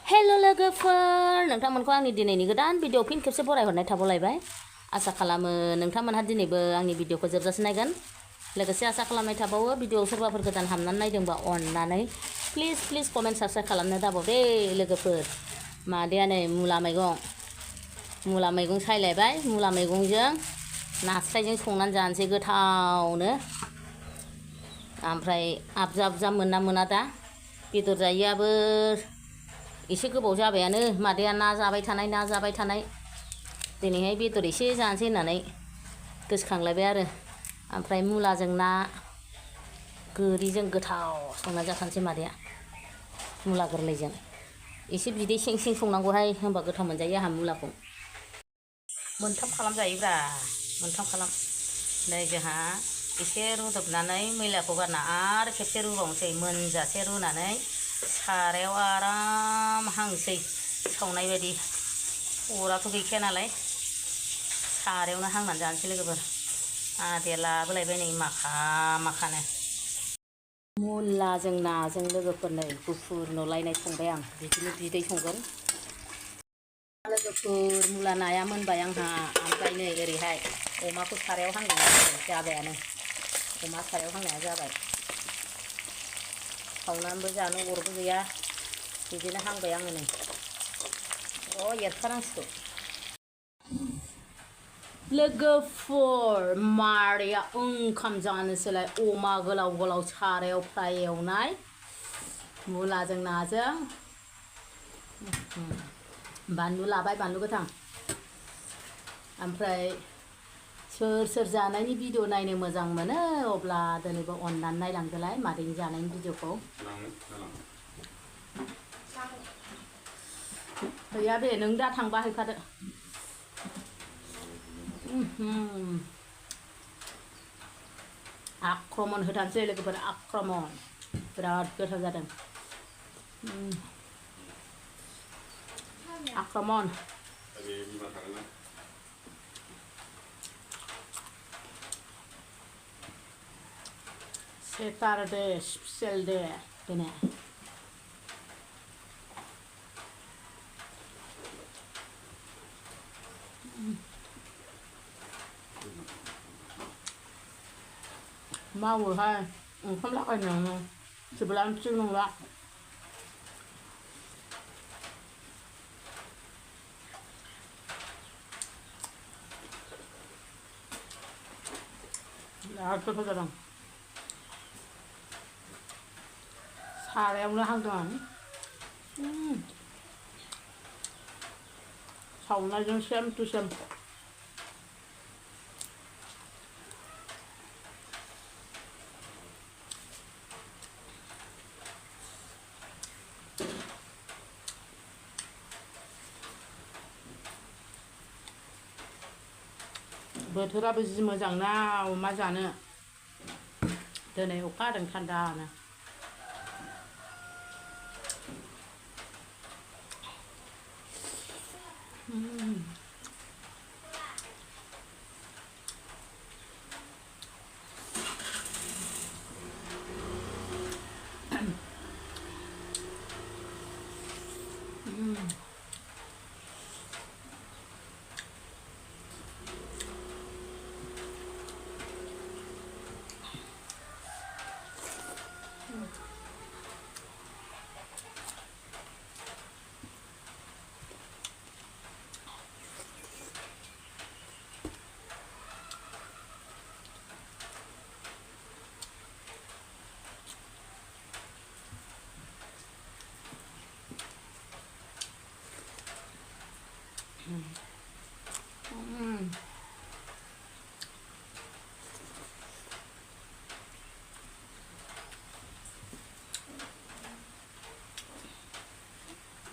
Hello लोगोफोर नोंथांमोनखौ आंनि दिनैनि गोदान भिडिअ फिन खेबसे बरायहरनाय थाबावलायबाय आसा खालामो नोंथांमोनहा दिनैबो आंनि भिडिअखौ जोबजासिम नायगोन लोगोसे आसा खालामनाय थाबावो भिडिअआव सोरबाफोर गोदान हाबनानै नायदोंबा अननानै प्लिज कमेन्ट साबस्क्राइब खालामनो दाबाव दे लोगोफोर मादैया नै मुला मैगं सायलायबाय मुला मैगंजों नास्रायजों संनानै जानोसै गोथावनो ओमफ्राय आबजा मोना दा बेदर जायैयाबो एसे गोबाव जाबायानो मादैया ना जाबाय थानाय दिनैहाय बेदर एसे जानोसै होननानै गोसोखांलायबाय आरो ओमफ्राय मुलाजों ना गोरिजों गोथाव संना जाखानोसै मादैया मुला गोरलैजों एसे बिदै सें संनांगौहाय होमबा गोथाव मोनजायो आंहा मुलाखौ मोनथाम खालामजायोब्रा मोनथाम खालाम नै जोंहा एसे रुदबनानै मैलाखौ गारना आरो खेबसे रुबावनोसै मोनजासे रुनानै सारायाव आराम हांसै सावनाय बायदि अराथ' गैखाया नालाय सारायावनो हांनानै जानोसै लोगोफोर आदैया लाबोलायबाय नै माखानो मुलाजों नाजों लोगोफोर नै गुफुर नुलायनाय संबाय आं बिदिनो बिदै संगोन लोगोफोर मुला नाया मोनबाय आंहा ओमफ्राय नै ओरैहाय अमाखौ सारायाव हांनाय जाबायानो अमा सारायाव हांनाया जाबाय सावनानैबो जानो अरबो गैया बिदिनो हांबाय आङो नै एरखानांसिगौ लोगोफोर मादैया ओंखाम जानोसैलाय अमा गोलाव सारायाव फ्राय एवनाय मुलाजों नाजों बानलु लाबाय बानलु गोथां ओमफ्राय सोर जानायनि भिडिअ नायनो मोजां मोनो अब्ला दिनैबो अननानै नायलांदोलाय मादैनि जानायनि भिडिअखौ गैया बे नों दा थांबा हैखादो आक्रमन होथारसै लोगोफोर आक्रमन बिराद गोथाव जादों आक्रमन Starday स्पेशल डे दिनै मावोहाय ओंखाम लागायनायावनो जेब्लानो थिग नंला बिराद गोथाव जादों सारायावनो हांदों आं सावनायजों सेम टु सेम बोथोराबो जि मोजां ना अमा जानो दिनै अखा हादों थान्दानो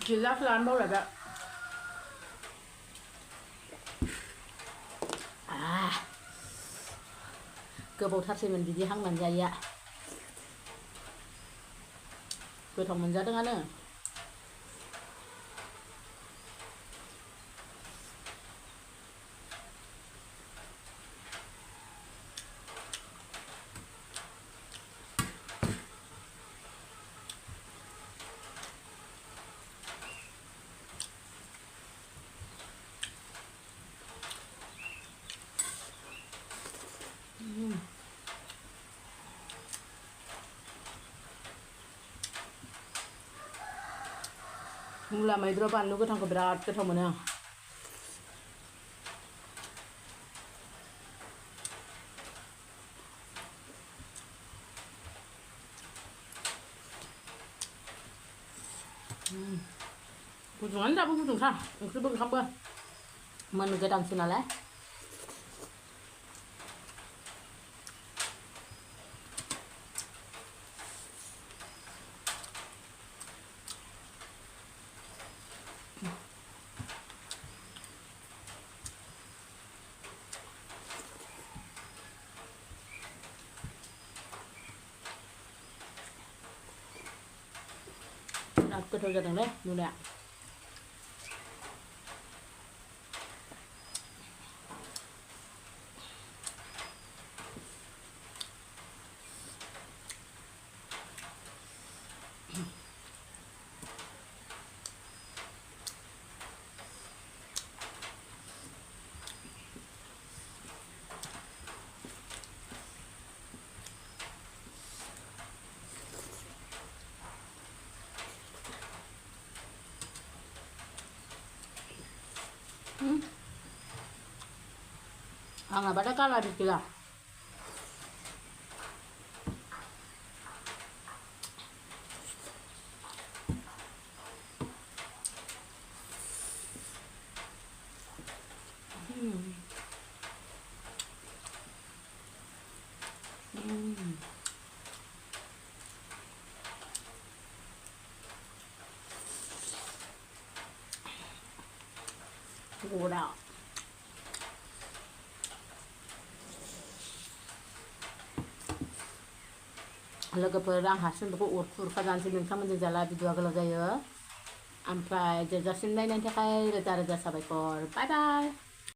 गिलास लानो बावलायबाय गोबावथारसैमोन बिदि हांनानै जायैया गोथाव मोनजादोंआनो मुला मैद्रु बानलु गोथांखौ बिराद गोथाव मोनो आं। गुदुङानो दाबो गुदुंखा ओंख्रिबो ओंखामबो मोन गोदानसो नालाय। बिराद गोथाव जादोंलै मुलाया। Nggak pada kalah di kita. Udah. लोगोफोर आं हारसिंबो उरखा जानोसै नोंथांमोनजों जाला भिडिअआ गोलाव जायो। ओमफ्राय जोबजासिम नायनायनि थाखाय रोजा रोजा साबायखर। बाय बाय।